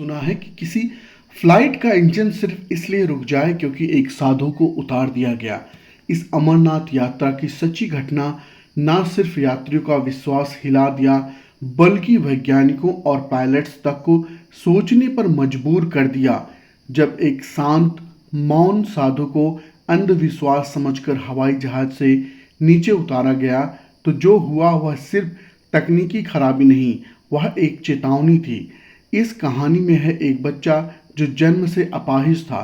सुना है कि किसी फ्लाइट का इंजन सिर्फ इसलिए रुक जाए क्योंकि एक साधु को उतार दिया गया। इस अमरनाथ यात्रा की सच्ची घटना न सिर्फ यात्रियों का विश्वास हिला दिया, बल्कि वैज्ञानिकों और पायलट्स तक को सोचने पर मजबूर कर दिया। जब एक शांत मौन साधु को अंधविश्वास समझकर हवाई जहाज से नीचे उतारा गया, तो जो हुआ वह सिर्फ तकनीकी खराबी नहीं, वह एक चेतावनी थी। इस कहानी में है एक बच्चा जो जन्म से अपाहिज था,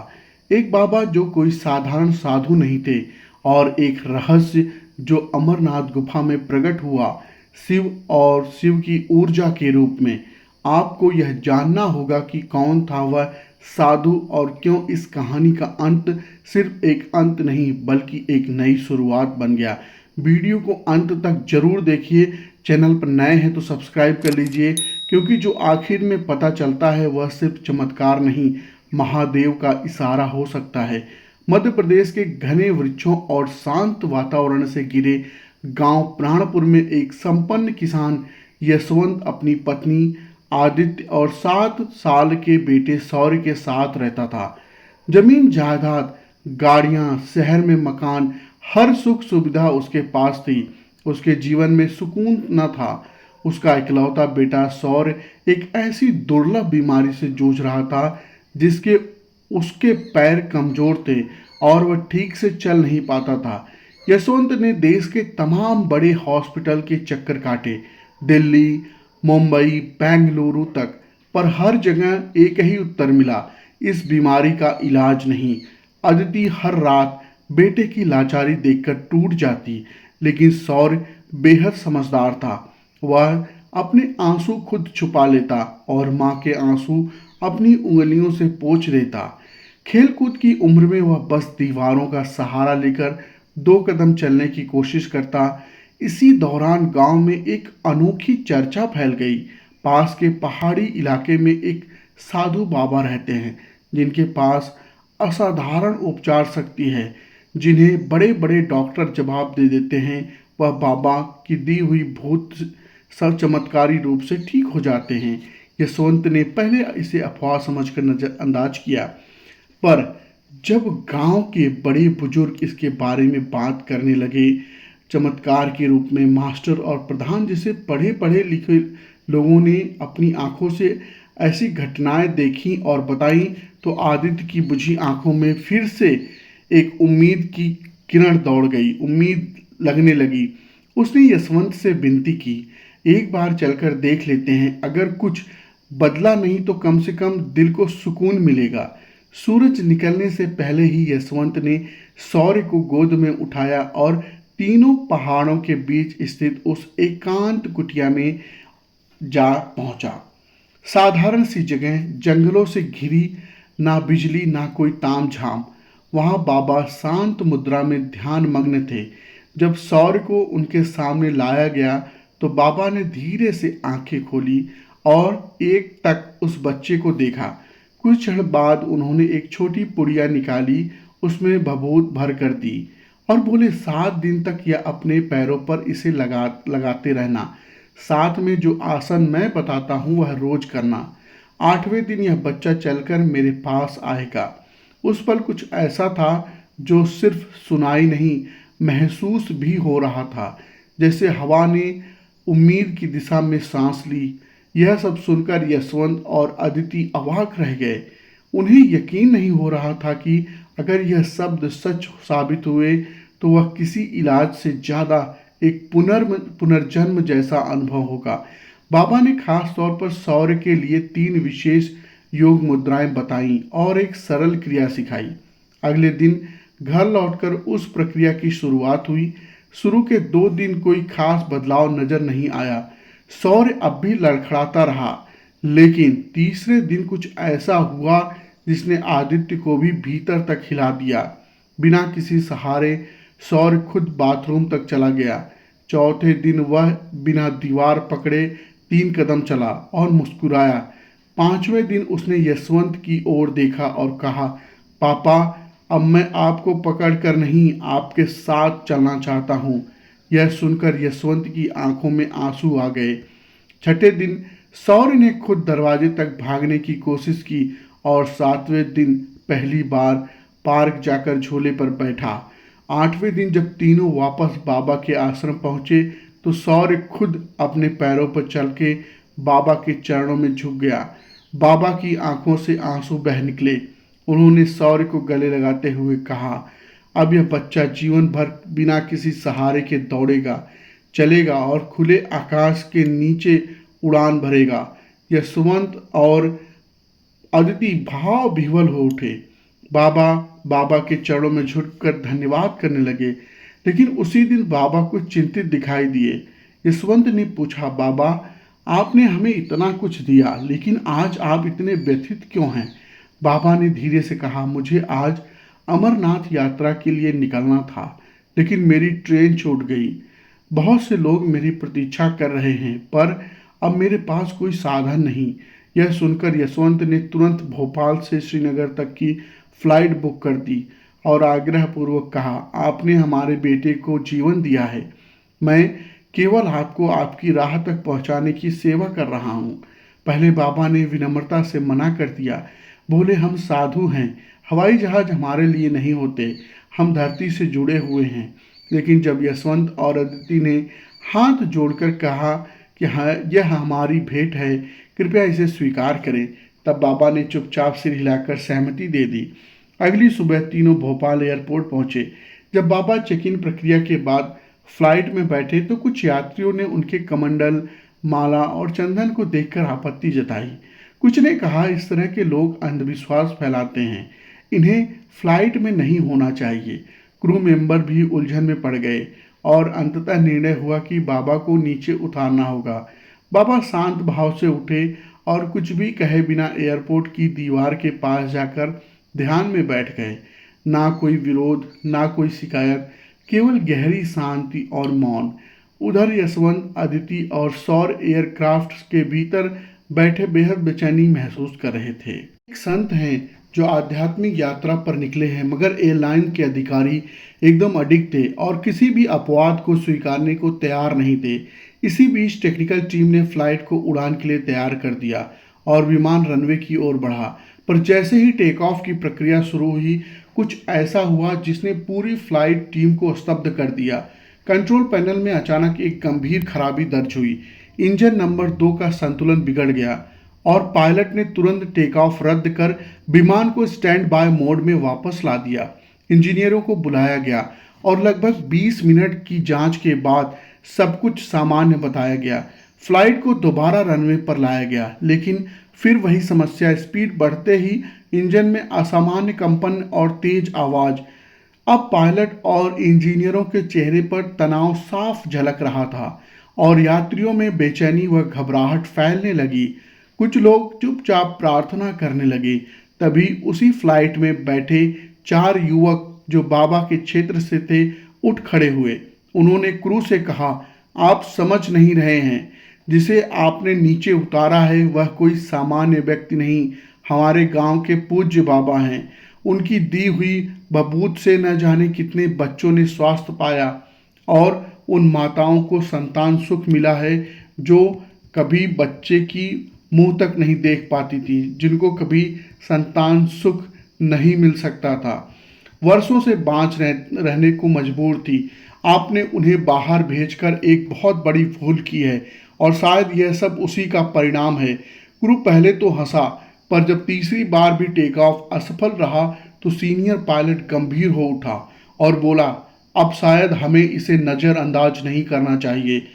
एक बाबा जो कोई साधारण साधु नहीं थे, और एक रहस्य जो अमरनाथ गुफा में प्रकट हुआ, शिव और शिव की ऊर्जा के रूप में। आपको यह जानना होगा कि कौन था वह साधु और क्यों इस कहानी का अंत सिर्फ एक अंत नहीं बल्कि एक नई शुरुआत बन गया। वीडियो को अंत तक जरूर देखिए। चैनल पर नए हैं तो सब्सक्राइब कर लीजिए, क्योंकि जो आखिर में पता चलता है वह सिर्फ चमत्कार नहीं, महादेव का इशारा हो सकता है। मध्य प्रदेश के घने वृक्षों और शांत वातावरण से घिरे गांव प्राणपुर में एक संपन्न किसान यशवंत अपनी पत्नी आदित्य और 7 साल के बेटे शौर्य के साथ रहता था। जमीन जायदाद, गाड़ियां, शहर में मकान, हर सुख सुविधा उसके पास थी। उसके जीवन में सुकून न था। उसका इकलौता बेटा शौर्य एक ऐसी दुर्लभ बीमारी से जूझ रहा था जिसके उसके पैर कमजोर थे और वह ठीक से चल नहीं पाता था। यशवंत ने देश के तमाम बड़े हॉस्पिटल के चक्कर काटे, दिल्ली, मुंबई, बेंगलुरु तक, पर हर जगह एक ही उत्तर मिला, इस बीमारी का इलाज नहीं। अदिति हर रात बेटे की लाचारी देखकर टूट जाती, लेकिन शौर्य बेहद समझदार था। वह अपने आंसू खुद छुपा लेता और माँ के आंसू अपनी उंगलियों से पोंछ देता। खेलकूद की उम्र में वह बस दीवारों का सहारा लेकर 2 कदम चलने की कोशिश करता। इसी दौरान गांव में एक अनोखी चर्चा फैल गई। पास के पहाड़ी इलाके में एक साधु बाबा रहते हैं जिनके पास असाधारण उपचार शक्ति है, जिन्हें बड़े बड़े डॉक्टर जवाब दे देते हैं। वह बाबा की दी हुई भूत सब चमत्कारी रूप से ठीक हो जाते हैं। यशवंत ने पहले इसे अफवाह समझकर नजरअंदाज किया, पर जब गांव के बड़े बुजुर्ग इसके बारे में बात करने लगे, चमत्कार के रूप में मास्टर और प्रधान जैसे पढ़े पढ़े लिखे लोगों ने अपनी आंखों से ऐसी घटनाएं देखी और बताई, तो आदित्य की बुझी आंखों में फिर से एक उम्मीद की किरण दौड़ गई, उम्मीद लगने लगी। उसने यशवंत से विनती की, एक बार चलकर देख लेते हैं, अगर कुछ बदला नहीं तो कम से कम दिल को सुकून मिलेगा। सूरज निकलने से पहले ही यशवंत ने शौर्य को गोद में उठाया और तीनों पहाड़ों के बीच स्थित उस एकांत कुटिया में जा पहुंचा। साधारण सी जगह, जंगलों से घिरी, ना बिजली ना कोई तामझाम। वहां बाबा शांत मुद्रा में ध्यान मग्न थे। जब शौर्य को उनके सामने लाया गया तो बाबा ने धीरे से आंखें खोली और एक टक उस बच्चे को देखा। कुछ क्षण बाद उन्होंने एक छोटी पुड़िया निकाली, उसमें भभूत भर कर दी और बोले, 7 दिन तक यह अपने पैरों पर इसे लगाते रहना। साथ में जो आसन मैं बताता हूँ वह रोज करना। 8वें दिन यह बच्चा चलकर मेरे पास आएगा। उस पल कुछ ऐसा था जो सिर्फ सुनाई नहीं, महसूस भी हो रहा था, जैसे हवा ने उम्मीद की दिशा में सांस ली। यह सब सुनकर यशवंत और अदिति अवाक रह गए। उन्हें यकीन नहीं हो रहा था कि अगर यह शब्द सच साबित हुए तो वह किसी इलाज से ज़्यादा एक पुनर्जन्म जैसा अनुभव होगा। बाबा ने खास तौर पर शौर्य के लिए 3 विशेष योग मुद्राएं बताई और एक सरल क्रिया सिखाई। अगले दिन घर लौटकर उस प्रक्रिया की शुरुआत हुई। शुरू के 2 दिन कोई खास बदलाव नजर नहीं आया। शौर्य अब भी लड़खड़ाता रहा, लेकिन तीसरे दिन कुछ ऐसा हुआ जिसने आदित्य को भी भीतर तक हिला दिया। बिना किसी सहारे शौर्य खुद बाथरूम तक चला गया। चौथे दिन वह बिना दीवार पकड़े 3 कदम चला और मुस्कुराया। 5वें दिन उसने यशवंत की ओर देखा और कहा, पापा, अब मैं आपको पकड़कर नहीं, आपके साथ चलना चाहता हूँ। यह सुनकर यशवंत की आंखों में आंसू आ गए। छठे दिन सौर्य ने खुद दरवाजे तक भागने की कोशिश की और 7वें दिन पहली बार पार्क जाकर झूले पर बैठा। 8वें दिन जब तीनों वापस बाबा के आश्रम पहुंचे तो सौर्य खुद अपने पैरों पर चल के बाबा के चरणों में झुक गया। बाबा की आंखों से आंसू बह निकले। उन्होंने सौर्य को गले लगाते हुए कहा, अब यह बच्चा जीवन भर बिना किसी सहारे के दौड़ेगा, चलेगा और खुले आकाश के नीचे उड़ान भरेगा। यह सुमंत और अदिति भाव विह्वल हो उठे। बाबा बाबा के चरणों में झुककर धन्यवाद करने लगे। लेकिन उसी दिन बाबा को चिंतित दिखाई दिए। यशवंत ने पूछा, बाबा आपने हमें इतना कुछ दिया लेकिन आज आप इतने व्यथित क्यों हैं? बाबा ने धीरे से कहा, मुझे आज अमरनाथ यात्रा के लिए निकलना था लेकिन मेरी ट्रेन छूट गई। बहुत से लोग मेरी प्रतीक्षा कर रहे हैं पर अब मेरे पास कोई साधन नहीं। यह सुनकर यशवंत ने तुरंत भोपाल से श्रीनगर तक की फ्लाइट बुक कर दी और आग्रहपूर्वक कहा, आपने हमारे बेटे को जीवन दिया है, मैं केवल आपको आपकी राह तक पहुंचाने की सेवा कर रहा हूं। पहले बाबा ने विनम्रता से मना कर दिया। बोले, हम साधु हैं, हवाई जहाज हमारे लिए नहीं होते, हम धरती से जुड़े हुए हैं। लेकिन जब यशवंत और अदिति ने हाथ जोड़कर कहा कि हाँ यह हमारी भेंट है, कृपया इसे स्वीकार करें, तब बाबा ने चुपचाप सिर हिलाकर सहमति दे दी। अगली सुबह तीनों भोपाल एयरपोर्ट पहुंचे। जब बाबा चेक इन प्रक्रिया के बाद फ्लाइट में बैठे तो कुछ यात्रियों ने उनके कमंडल, माला और चंदन को देखकर आपत्ति जताई। कुछ ने कहा, इस तरह के लोग अंधविश्वास फैलाते हैं, इन्हें फ्लाइट में नहीं होना चाहिए। क्रू मेंबर भी उलझन में पड़ गए और अंततः निर्णय हुआ कि बाबा को नीचे उतारना होगा। बाबा शांत भाव से उठे और कुछ भी कहे बिना एयरपोर्ट की दीवार के पास जाकर ध्यान में बैठ गए। ना कोई विरोध, ना कोई शिकायत, केवल गहरी शांति और मौन। उधर यशवंत, अदिति और सौर एयरक्राफ्ट के भीतर बैठे बेहद बेचैनी महसूस कर रहे थे। एक संत हैं जो आध्यात्मिक यात्रा पर निकले हैं मगर एयरलाइन के अधिकारी एकदम अडिग थे और किसी भी अपवाद को स्वीकारने को तैयार नहीं थे। इसी बीच टेक्निकल टीम ने फ्लाइट को उड़ान के लिए तैयार कर दिया और विमान रनवे की ओर बढ़ा। पर जैसे ही टेक ऑफ की प्रक्रिया शुरू हुई, कुछ ऐसा हुआ जिसने पूरी फ्लाइट टीम को स्तब्ध कर दिया। कंट्रोल पैनल में अचानक एक गंभीर खराबी दर्ज हुई। इंजन नंबर 2 का संतुलन बिगड़ गया और पायलट ने तुरंत टेक ऑफ रद्द कर विमान को स्टैंड बाय मोड में वापस ला दिया। इंजीनियरों को बुलाया गया और लगभग 20 मिनट की जांच के बाद सब कुछ सामान्य बताया गया। फ्लाइट को दोबारा रनवे पर लाया गया लेकिन फिर वही समस्या। स्पीड बढ़ते ही इंजन में असामान्य कंपन और तेज आवाज। अब पायलट और इंजीनियरों के चेहरे पर तनाव साफ झलक रहा था और यात्रियों में बेचैनी व घबराहट फैलने लगी। कुछ लोग चुपचाप प्रार्थना करने लगे। तभी उसी फ्लाइट में बैठे 4 युवक जो बाबा के क्षेत्र से थे उठ खड़े हुए। उन्होंने क्रू से कहा, आप समझ नहीं रहे हैं, जिसे आपने नीचे उतारा है वह कोई सामान्य व्यक्ति नहीं, हमारे गांव के पूज्य बाबा हैं। उनकी दी हुई बबूत से न जाने कितने बच्चों ने स्वास्थ्य पाया और उन माताओं को संतान सुख मिला है जो कभी बच्चे की मुंह तक नहीं देख पाती थी, जिनको कभी संतान सुख नहीं मिल सकता था, वर्षों से रहने को मजबूर थी। आपने उन्हें बाहर भेजकर एक बहुत बड़ी भूल की है और शायद यह सब उसी का परिणाम है। क्रू पहले तो हंसा, पर जब तीसरी बार भी टेक ऑफ असफल रहा तो सीनियर पायलट गंभीर हो उठा और बोला, अब शायद हमें इसे नज़रअंदाज नहीं करना चाहिए।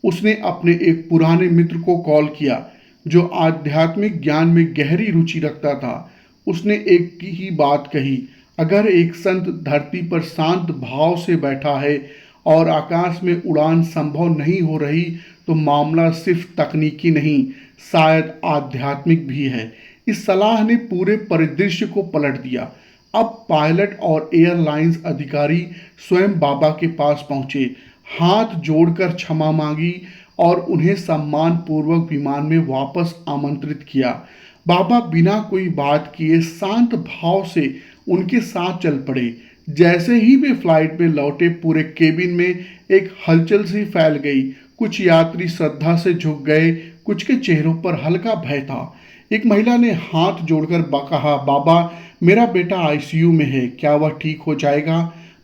उसने अपने एक पुराने मित्र को कॉल किया जो आध्यात्मिक ज्ञान में गहरी रुचि रखता था। उसने एक ही बात कही, अगर एक संत धरती पर शांत भाव से बैठा है और आकाश में उड़ान संभव नहीं हो रही तो मामला सिर्फ तकनीकी नहीं, शायद आध्यात्मिक भी है। इस सलाह ने पूरे परिदृश्य को पलट दिया। अब पायलट और एयरलाइंस अधिकारी स्वयं बाबा के पास पहुंचे, हाथ जोड़कर क्षमा मांगी और उन्हें सम्मान पूर्वक विमान में वापस आमंत्रित किया। बाबा बिना कोई बात किए शांत भाव से उनके साथ चल पड़े। जैसे ही वे फ्लाइट में लौटे, पूरे केबिन में एक हलचल सी फैल गई। कुछ यात्री श्रद्धा से झुक गए, कुछ के चेहरों पर हल्का भय था। एक महिला ने हाथ जोड़कर कहा, बाबा, मेरा बेटा आईसीयू में है, क्या वह ठीक हो जाएगा?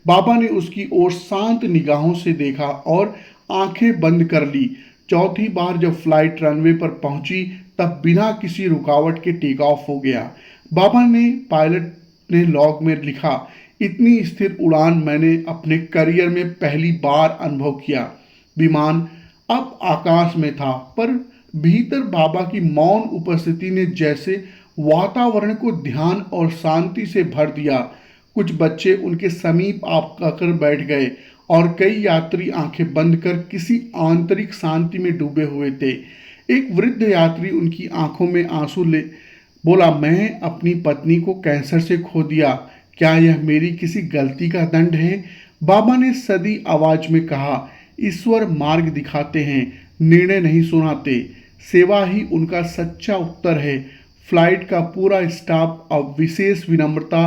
बाबा ने उसकी ओर शांत निगाहों से देखा और आंखें बंद कर ली। चौथी बार जब फ्लाइट रनवे पर पहुंची तब बिना किसी रुकावट के टेक ऑफ हो गया। बाबा ने पायलट ने लॉग में लिखा, इतनी स्थिर उड़ान मैंने अपने करियर में पहली बार अनुभव किया। विमान अब आकाश में था, पर भीतर बाबा की मौन उपस्थिति ने जैसे वातावरण को ध्यान और शांति से भर दिया। कुछ बच्चे उनके समीप आकर बैठ गए और कई यात्री आंखें बंद कर किसी आंतरिक शांति में डूबे हुए थे। एक वृद्ध यात्री उनकी आंखों में आंसू ले बोला, मैं अपनी पत्नी को कैंसर से खो दिया, क्या यह मेरी किसी गलती का दंड है? बाबा ने सदी आवाज में कहा, ईश्वर मार्ग दिखाते हैं, निर्णय नहीं सुनाते। सेवा ही उनका सच्चा उत्तर है। फ्लाइट का पूरा स्टाफ अब विशेष विनम्रता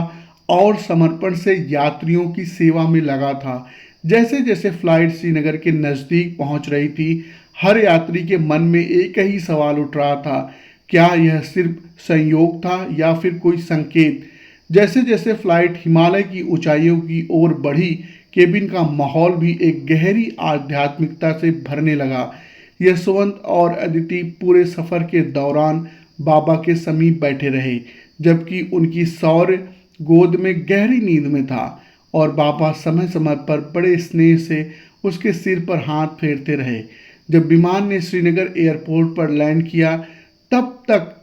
और समर्पण से यात्रियों की सेवा में लगा था। जैसे जैसे फ्लाइट श्रीनगर के नज़दीक पहुंच रही थी, हर यात्री के मन में एक ही सवाल उठ रहा था, क्या यह सिर्फ संयोग था या फिर कोई संकेत? जैसे जैसे फ्लाइट हिमालय की ऊंचाइयों की ओर बढ़ी, केबिन का माहौल भी एक गहरी आध्यात्मिकता से भरने लगा। यशवंत और अदिति पूरे सफ़र के दौरान बाबा के समीप बैठे रहे, जबकि उनकी शौर्य गोद में गहरी नींद में था और बाबा समय समय पर बड़े स्नेह से उसके सिर पर हाथ फेरते रहे। जब विमान ने श्रीनगर एयरपोर्ट पर लैंड किया, तब तक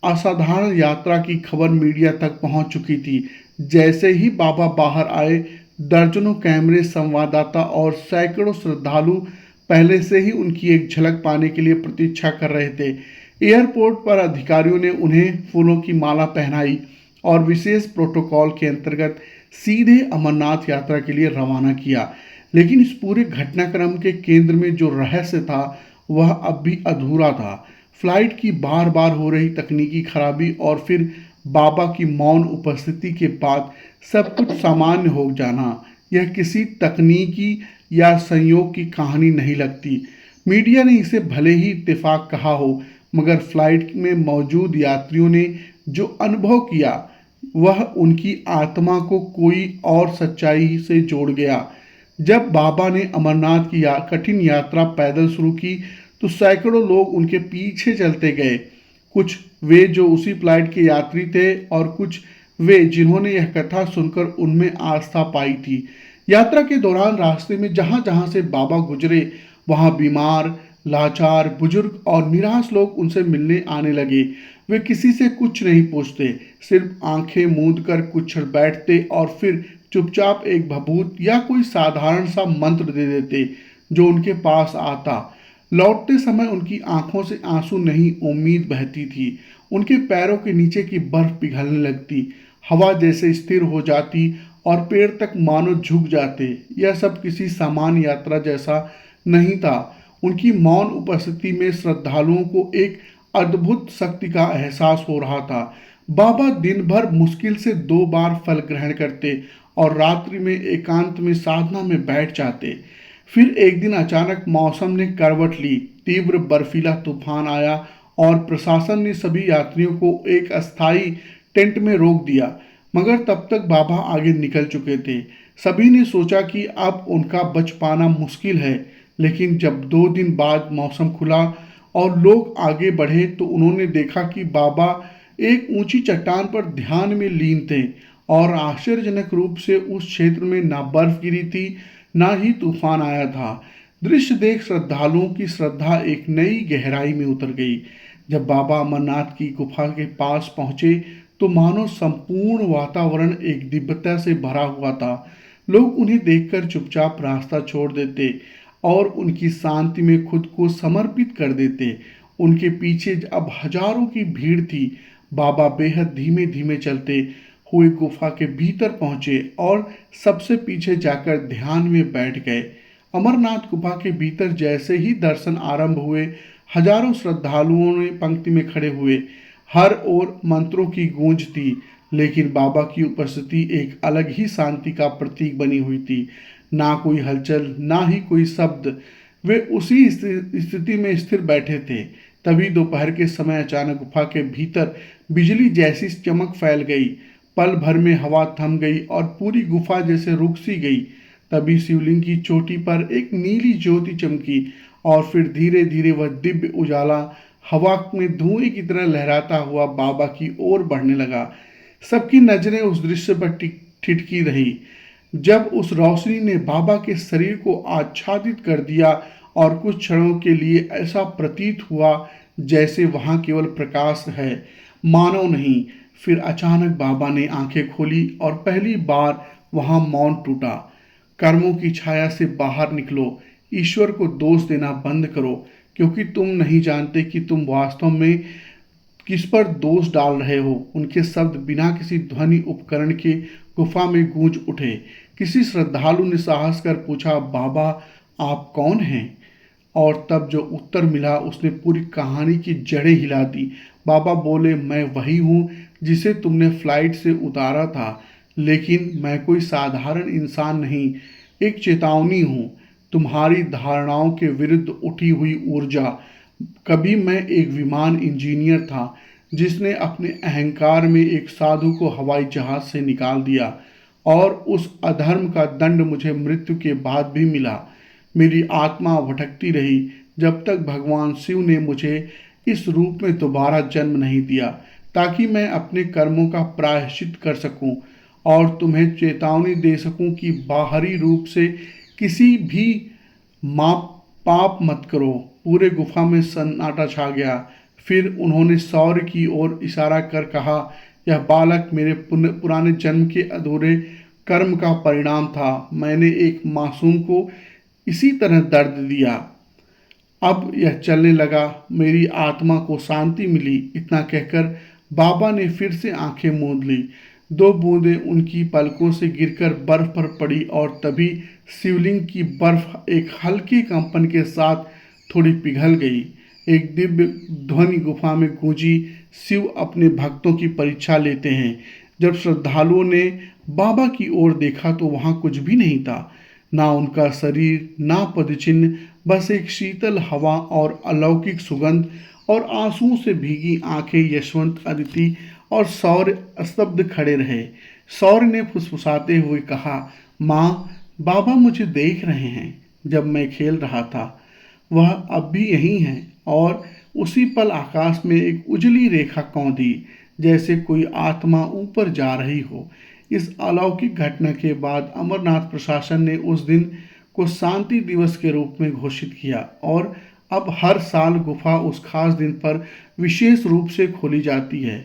असाधारण यात्रा की खबर मीडिया तक पहुंच चुकी थी। जैसे ही बाबा बाहर आए, दर्जनों कैमरे, संवाददाता और सैकड़ों श्रद्धालु पहले से ही उनकी एक झलक पाने के लिए प्रतीक्षा कर रहे थे। एयरपोर्ट पर अधिकारियों ने उन्हें फूलों की माला पहनाई और विशेष प्रोटोकॉल के अंतर्गत सीधे अमरनाथ यात्रा के लिए रवाना किया। लेकिन इस पूरे घटनाक्रम के केंद्र में जो रहस्य था, वह अब भी अधूरा था। फ्लाइट की बार बार हो रही तकनीकी खराबी और फिर बाबा की मौन उपस्थिति के बाद सब कुछ सामान्य हो जाना, यह किसी तकनीकी या संयोग की कहानी नहीं लगती। मीडिया ने इसे भले ही इत्तेफाक कहा हो, मगर फ्लाइट में मौजूद यात्रियों ने जो अनुभव किया, वह उनकी आत्मा को कोई और सच्चाई से जोड़ गया। जब बाबा ने अमरनाथ की कठिन यात्रा पैदल शुरू की, तो सैकड़ों लोग उनके पीछे चलते गए। कुछ वे जो उसी फ्लाइट के यात्री थे और कुछ वे जिन्होंने यह कथा सुनकर उनमें आस्था पाई थी। यात्रा के दौरान रास्ते में जहां जहां से बाबा गुजरे, वहां बीमार, लाचार, बुजुर्ग और निराश लोग उनसे मिलने आने लगे। वे किसी से कुछ नहीं पूछते, सिर्फ आंखें मूंद कर कुछ क्षण बैठते और फिर चुपचाप एक भभूत या कोई साधारण सा मंत्र दे देते जो उनके पास आता। लौटते समय उनकी आंखों से आंसू नहीं, उम्मीद बहती थी। उनके पैरों के नीचे की बर्फ पिघलने लगती, हवा जैसे स्थिर हो जाती और पैर तक मानो झुक जाते। यह सब किसी सामान्य यात्रा जैसा नहीं था। उनकी मौन उपस्थिति में श्रद्धालुओं को एक अद्भुत शक्ति का एहसास हो रहा था। बाबा दिन भर मुश्किल से 2 बार फल ग्रहण करते और रात्रि में एकांत में साधना में बैठ जाते। फिर एक दिन अचानक मौसम ने करवट ली, तीव्र बर्फीला तूफान आया और प्रशासन ने सभी यात्रियों को एक अस्थायी टेंट में रोक दिया। मगर तब तक बाबा आगे निकल चुके थे। सभी ने सोचा कि अब उनका बच पाना मुश्किल है, लेकिन जब 2 दिन बाद मौसम खुला और लोग आगे बढ़े, तो उन्होंने देखा कि बाबा एक ऊंची चट्टान पर ध्यान में लीन थे और आश्चर्यजनक रूप से उस क्षेत्र में ना बर्फ गिरी थी, ना ही तूफान आया था। दृश्य देख श्रद्धालुओं की श्रद्धा एक नई गहराई में उतर गई। जब बाबा अमरनाथ की गुफा के पास पहुंचे, तो मानो संपूर्ण वातावरण एक दिव्यता से भरा हुआ था। लोग उन्हें देखकर चुपचाप रास्ता छोड़ देते और उनकी शांति में खुद को समर्पित कर देते। उनके पीछे अब हजारों की भीड़ थी। बाबा बेहद धीमे धीमे चलते हुए गुफा के भीतर पहुंचे और सबसे पीछे जाकर ध्यान में बैठ गए। अमरनाथ गुफा के भीतर जैसे ही दर्शन आरंभ हुए, हजारों श्रद्धालुओं ने पंक्ति में खड़े हुए। हर ओर मंत्रों की गूंज थी, लेकिन बाबा की उपस्थिति एक अलग ही शांति का प्रतीक बनी हुई थी। ना कोई हलचल, ना ही कोई शब्द, वे उसी स्थिति में स्थिर बैठे थे। तभी दोपहर के समय अचानक गुफा के भीतर बिजली जैसी चमक फैल गई। पल भर में हवा थम गई और पूरी गुफा जैसे रुक सी गई। तभी शिवलिंग की चोटी पर एक नीली ज्योति चमकी और फिर धीरे धीरे वह दिव्य उजाला हवा में धुएं की तरह लहराता हुआ बाबा की ओर बढ़ने लगा। सबकी नजरें उस दृश्य पर ठिठकी रही जब उस रोशनी ने बाबा के शरीर को आच्छादित कर दिया और कुछ क्षणों के लिए ऐसा प्रतीत हुआ जैसे वहां केवल प्रकाश है, मानव नहीं। फिर अचानक बाबा ने आंखें खोली और पहली बार वहां मौन टूटा। कर्मों की छाया से बाहर निकलो, ईश्वर को दोष देना बंद करो, क्योंकि तुम नहीं जानते कि तुम वास्तव में किस पर दोष डाल रहे हो। उनके शब्द बिना किसी ध्वनि उपकरण के गुफा में गूंज उठे। किसी श्रद्धालु ने साहस कर पूछा, बाबा आप कौन हैं? और तब जो उत्तर मिला उसने पूरी कहानी की जड़ें हिला दी। बाबा बोले, मैं वही हूँ जिसे तुमने फ्लाइट से उतारा था, लेकिन मैं कोई साधारण इंसान नहीं, एक चेतावनी हूँ, तुम्हारी धारणाओं के विरुद्ध उठी हुई ऊर्जा। कभी मैं एक विमान इंजीनियर था जिसने अपने अहंकार में एक साधु को हवाई जहाज से निकाल दिया, और उस अधर्म का दंड मुझे मृत्यु के बाद भी मिला। मेरी आत्मा भटकती रही जब तक भगवान शिव ने मुझे इस रूप में दोबारा जन्म नहीं दिया, ताकि मैं अपने कर्मों का प्रायश्चित कर सकूं और तुम्हें चेतावनी दे सकूं कि बाहरी रूप से किसी भी पाप मत करो। पूरे गुफा में सन्नाटा छा गया। फिर उन्होंने सौर्य की ओर इशारा कर कहा, यह बालक मेरे पुराने जन्म के अधूरे कर्म का परिणाम था। मैंने एक मासूम को इसी तरह दर्द दिया। अब यह चलने लगा, मेरी आत्मा को शांति मिली। इतना कहकर बाबा ने फिर से आंखें मूंद ली। 2 बूंदें उनकी पलकों से गिरकर बर्फ पर पड़ी और तभी शिवलिंग की बर्फ एक हल्के कंपन के साथ थोड़ी पिघल गई। एक दिव्य ध्वनि गुफा में गूंजी, शिव अपने भक्तों की परीक्षा लेते हैं। जब श्रद्धालुओं ने बाबा की ओर देखा तो वहां कुछ भी नहीं था, ना उनका शरीर, ना पदचिन्ह, बस एक शीतल हवा और अलौकिक सुगंध। और आंसुओं से भीगी आंखें यशवंत, अदिति और सौर्य स्तब्ध खड़े रहे। सौर्य ने फुसफुसाते हुए कहा, माँ, बाबा मुझे देख रहे हैं। जब मैं खेल रहा था वह अब भी यहीं है। और उसी पल आकाश में एक उजली रेखा कौंधी, जैसे कोई आत्मा ऊपर जा रही हो। इस अलौकिक घटना के बाद अमरनाथ प्रशासन ने उस दिन को शांति दिवस के रूप में घोषित किया और अब हर साल गुफा उस खास दिन पर विशेष रूप से खोली जाती है।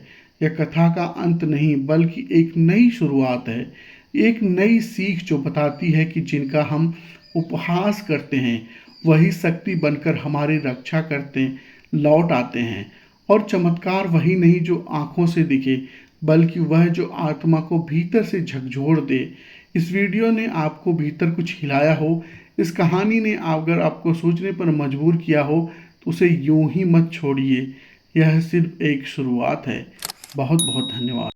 यह कथा का अंत नहीं, बल्कि एक नई शुरुआत है, एक नई सीख जो बताती है कि जिनका हम उपहास करते हैं वही शक्ति बनकर हमारी रक्षा करते लौट आते हैं। और चमत्कार वही नहीं जो आंखों से दिखे, बल्कि वह जो आत्मा को भीतर से झकझोर दे। इस वीडियो ने आपको भीतर कुछ हिलाया हो, इस कहानी ने अगर आपको सोचने पर मजबूर किया हो, तो उसे यूं ही मत छोड़िए। यह सिर्फ एक शुरुआत है। बहुत बहुत धन्यवाद।